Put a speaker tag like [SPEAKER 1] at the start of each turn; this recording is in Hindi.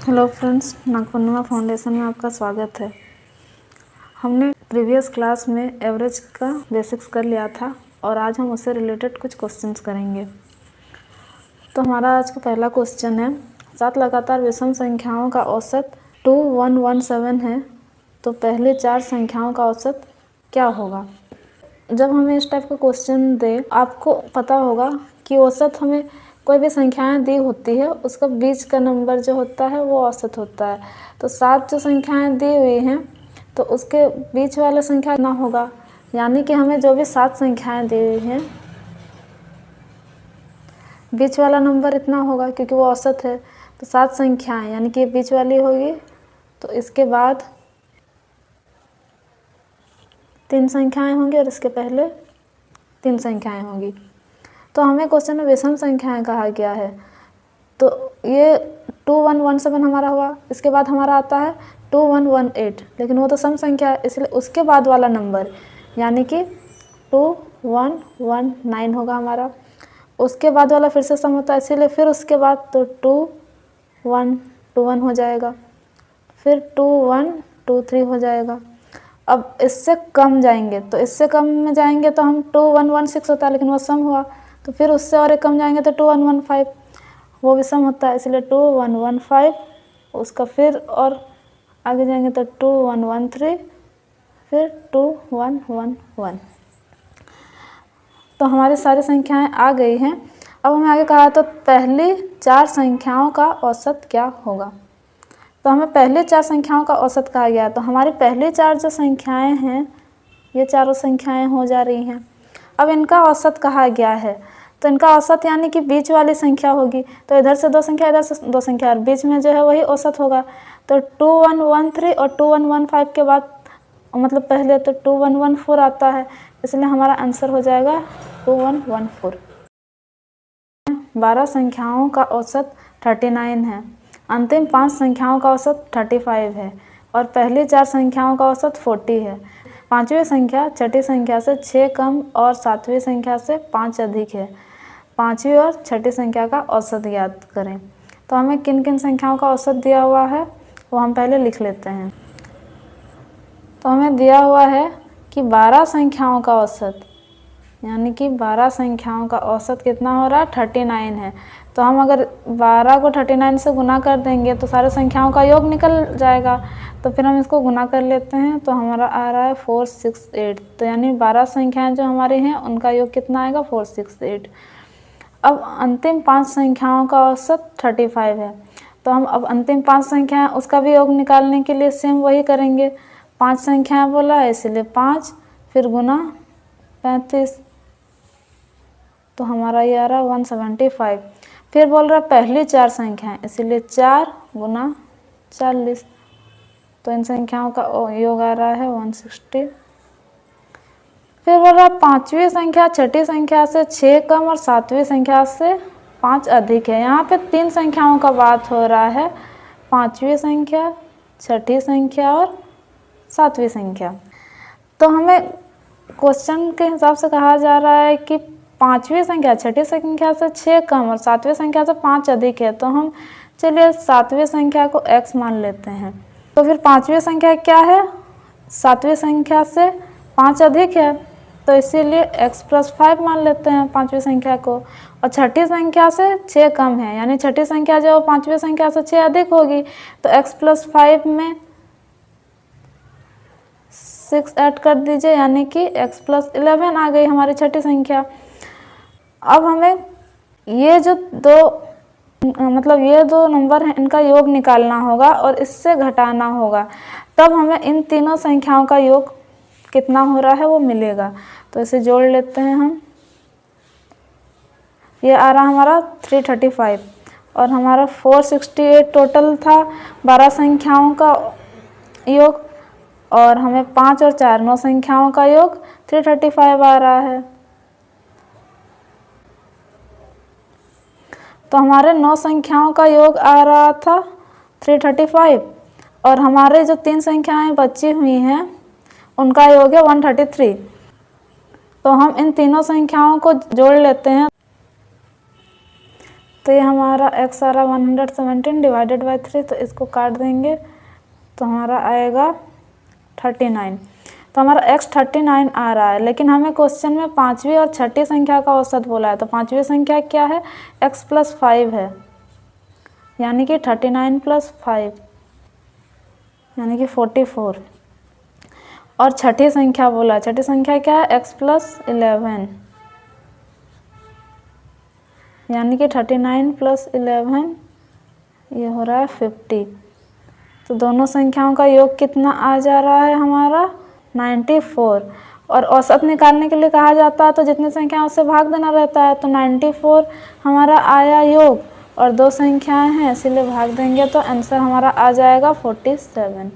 [SPEAKER 1] हेलो फ्रेंड्स, नागपूर्णिमा फाउंडेशन में आपका स्वागत है। हमने प्रीवियस क्लास में एवरेज का बेसिक्स कर लिया था और आज हम उससे रिलेटेड कुछ क्वेश्चंस करेंगे। तो हमारा आज का पहला क्वेश्चन है, 7 लगातार विषम संख्याओं का औसत 2117 है, तो पहले 4 संख्याओं का औसत क्या होगा। जब हमें इस टाइप का क्वेश्चन दे, आपको पता होगा कि औसत हमें कोई भी संख्याएं दी होती है, उसका बीच का नंबर जो होता है वो औसत होता है। तो 7 जो संख्याएं दी हुई हैं तो उसके बीच वाला संख्या ना होगा, यानी कि हमें जो भी 7 संख्याएं दी हुई हैं बीच वाला नंबर इतना होगा क्योंकि वो औसत है। तो 7 संख्याएं यानी कि बीच वाली होगी, तो इसके बाद 3 संख्याएं होंगी और इसके पहले 3 संख्याएं होंगी। तो हमें क्वेश्चन में विषम संख्याएं कहा गया है, तो ये 2117 हमारा हुआ। इसके बाद हमारा आता है 2118, लेकिन वो तो सम संख्या है, इसलिए उसके बाद वाला नंबर यानी कि 2119 होगा हमारा। उसके बाद वाला फिर से सम होता है, इसीलिए फिर उसके बाद तो 2121 हो जाएगा, फिर 2123 हो जाएगा। अब इससे कम जाएंगे, तो इससे कम में जाएंगे तो हम 2116 होता है, लेकिन वो सम हुआ। तो फिर उससे और एक कम जाएंगे तो 2115, वो भी सम होता है, इसलिए 2115। उसका फिर और आगे जाएंगे तो 2113, फिर 2111। तो हमारी सारी संख्याएं आ गई हैं। अब हमें आगे कहा तो पहली 4 संख्याओं का औसत क्या होगा। तो हमें पहले 4 संख्याओं का औसत कहा गया, तो हमारी पहली 4 जो संख्याएं हैं ये चारों संख्याएं हो जा रही हैं। अब इनका औसत कहा गया है, तो इनका औसत यानी कि बीच वाली संख्या होगी। तो इधर से 2 संख्या, इधर से 2 संख्या, और बीच में जो है वही औसत होगा। तो 2113 और 2115 के बाद मतलब पहले तो 2114 आता है, इसलिए हमारा आंसर हो जाएगा 2114। 12 संख्याओं का औसत 39 है, अंतिम 5 संख्याओं का औसत 35 है और पहली 4 संख्याओं का औसत 40 है। 5वीं संख्या छठी संख्या से 6 कम और 7वीं संख्या से 5 अधिक है। 5वीं और छठी संख्या का औसत ज्ञात करें। तो हमें किन किन संख्याओं का औसत दिया हुआ है वो हम पहले लिख लेते हैं। तो हमें दिया हुआ है कि 12 संख्याओं का औसत, यानी कि 12 संख्याओं का औसत कितना हो रहा है, 39 है। तो हम अगर 12 को 39 से गुना कर देंगे तो सारे संख्याओं का योग निकल जाएगा। तो फिर हम इसको गुना कर लेते हैं, तो हमारा आ रहा है 468। तो यानी 12 संख्याएं जो हमारी हैं उनका योग कितना आएगा, 468। अब अंतिम 5 संख्याओं का औसत 35 है, तो हम अब अंतिम 5 संख्याएं उसका भी योग निकालने के लिए सेम वही करेंगे। 5 संख्याएं बोला है इसलिए 5, फिर गुना 35, तो हमारा ये आ रहा है 175। फिर बोल रहा है पहली 4 संख्याएं, इसलिए 4 गुना 40, तो इन संख्याओं का योग आ रहा है 160। फिर बोल रहा है 5वीं संख्या छठी संख्या से 6 कम और 7वीं संख्या से 5 अधिक है। यहाँ पे 3 संख्याओं का बात हो रहा है, 5वीं संख्या, छठी संख्या और 7वीं संख्या। तो हमें क्वेश्चन के हिसाब से कहा जा रहा है कि 5वीं संख्या छठी संख्या से 6 कम और 7वीं संख्या से 5 अधिक है, तो हम चलिए 7वीं संख्या को x मान लेते हैं। तो फिर 5वीं संख्या क्या है, 7वीं संख्या से 5 अधिक है, तो इसीलिए x + 5 मान लेते हैं 5वीं संख्या को। और छठी संख्या से 6 कम है, यानी छठी संख्या जो 5वीं संख्या से 6 अधिक होगी, तो x + 5 में 6 ऐड कर दीजिए, यानी कि x + 11 आ गई हमारी छठी संख्या। अब हमें ये जो ये दो नंबर हैं इनका योग निकालना होगा और इससे घटाना होगा, तब हमें इन तीनों संख्याओं का योग कितना हो रहा है वो मिलेगा। तो इसे जोड़ लेते हैं हम। ये आ रहा हमारा 335 और हमारा 468 टोटल था 12 संख्याओं का योग, और हमें 5 और 4 9 संख्याओं का योग 335 आ रहा है। तो हमारे 9 संख्याओं का योग आ रहा था 335 और हमारे जो 3 संख्याएं बची हुई हैं उनका योग है 133। तो हम इन तीनों संख्याओं को जोड़ लेते हैं। तो ये हमारा x आ रहा 117 डिवाइडेड बाई 3, तो इसको काट देंगे तो हमारा आएगा 39। तो हमारा x 39 आ रहा है, लेकिन हमें क्वेश्चन में पाँचवीं और छठी संख्या का औसत बोला है। तो पाँचवीं संख्या क्या है, x + 5 है, यानी कि 39 + 5 यानी कि 44। और छठी संख्या बोला है, छठी संख्या क्या है, x + 11 यानी कि 39 + 11 ये हो रहा है 50। तो दोनों संख्याओं का योग कितना आ जा रहा है हमारा 94। और औसत निकालने के लिए कहा जाता है तो जितनी संख्या उससे भाग देना रहता है। तो 94 हमारा आया योग और दो संख्याएं हैं इसीलिए भाग देंगे, तो आंसर हमारा आ जाएगा 47।